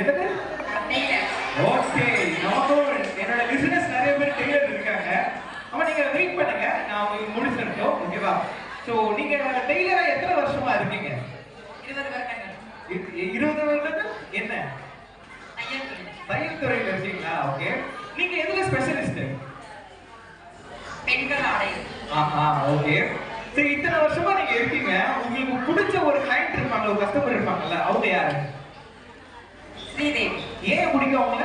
என்னது? ஓகே, நமக்கும் என்னோட பிசினஸ் நிறைய பேர் டெய்லர் இருக்காங்க. ஆமா, நீங்க வெயிட் பண்ணுங்க, நான் உங்களுக்கு முடிச்சிருக்கோம். ஓகேவா? சோ நீங்க டெய்லரா எத்தனை வருஷமா இருக்கீங்க? 20 வருடங்கள். 20 வருடங்கள் என்ன? தையல் துறையில இருக்கீங்களா? ஓகே. நீங்க எதுல ஸ்பெஷலிஸ்ட்? பெண்கள் ஆடை. ஆஹா, ஓகே. சரி, இத்தனை வருஷமா நீங்க இருக்கீங்க, உங்களுக்கு பிடிச்ச ஒரு கிளையண்ட் இருப்பாங்க, ஒரு கஸ்டமர் இருப்பாங்கல்ல, அவங்க யாரு? ஸ்ரீதேவி. ஏன் பிடிக்கும் அவங்கள?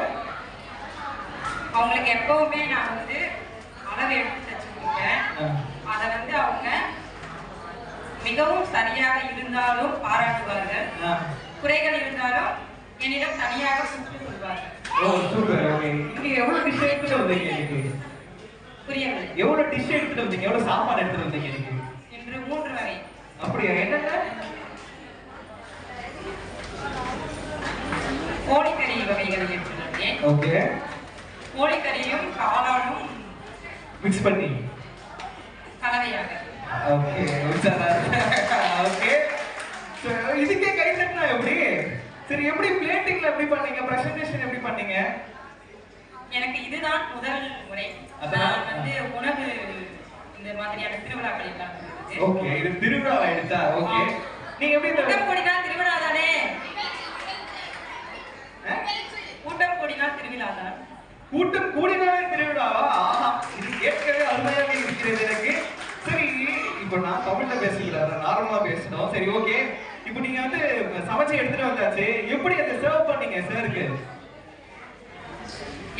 அவங்களுக்கு எப்பவுமே நான் வந்து அளவு எடுத்து தச்சு கொடுப்பேன். அதை வந்து அவங்க மிகவும் சரியாக இருந்தாலும் பாராட்டுவார்கள், குறைகள் இருந்தாலும் என்னிடம் தனியாக கூப்பிட்டு சொல்வார்கள். ஓ, சூப்பர். ஓகே. நீங்க எவ்வளவு டிஷ் எடுத்துட்டு வந்தீங்க இன்னைக்கு? புரியவில்லை. எவ்வளவு டிஷ் எடுத்துட்டு வந்தீங்க? எவ்வளவு சாப்பாடு எடுத்துட்டு வந்தீங்க இன்னைக்கு? இன்று 3 வகை. அப்படியா? என்னங்க? கோழிக்கறி வகைகளை எடுத்துட்டு வந்தேன். ஓகே. கோழிக்கறியும் காளானும் மிக்ஸ் பண்ணி கலவையாக. Okay, okay. இதுக்கே கை தட்டினா எப்படி? சரி, எப்படி பிளேட்டிங்ல எப்படி பண்ணீங்க? பிரசன்டேஷன் எப்படி பண்ணீங்க? எனக்கு இதுதான் முதல் முறை. நான் வந்து உணவு இந்த மாதிரியான திருவிழாக்களில் கலந்துருக்கேன். ஓகே, இது திருவிழா எடுத்தா. ஓகே. நீங்க எப்படி கூட்டம் கூடினால் திருவிழா தானே? கூட்டம் கூடினால் திருவிழா தான். கூட்டம் கூடினாலே திருவிழாவா? ஆஹா, இது கேட்கவே அருமையாக இருக்கிறது எனக்கு. சரி, இப்போ நான் தமிழ்ல பேசக்கூடாது, நார்மலா பேசணும். சரி, ஓகே. இப்போ நீங்க வந்து சமைச்சு எடுத்துட்டு வந்தாச்சு, எப்படி அதை சர்வ் பண்ணீங்க சாருக்கு?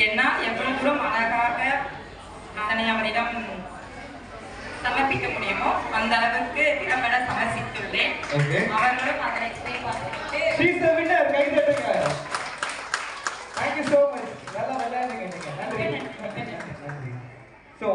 என்னால் எவ்வளவு தூரம் அழகாக அதனை அவரிடம் சமர்ப்பிக்க முடியுமோ அந்த அளவுக்கு திறம்பட சமர்ப்பித்துள்ளேன். அவர்களும் அதனை பார்த்துட்டு She's the winner. கை தட்டுங்க. Thank you so much. நல்லா விளையாடுங்க நீங்க. நன்றி. நன்றி. So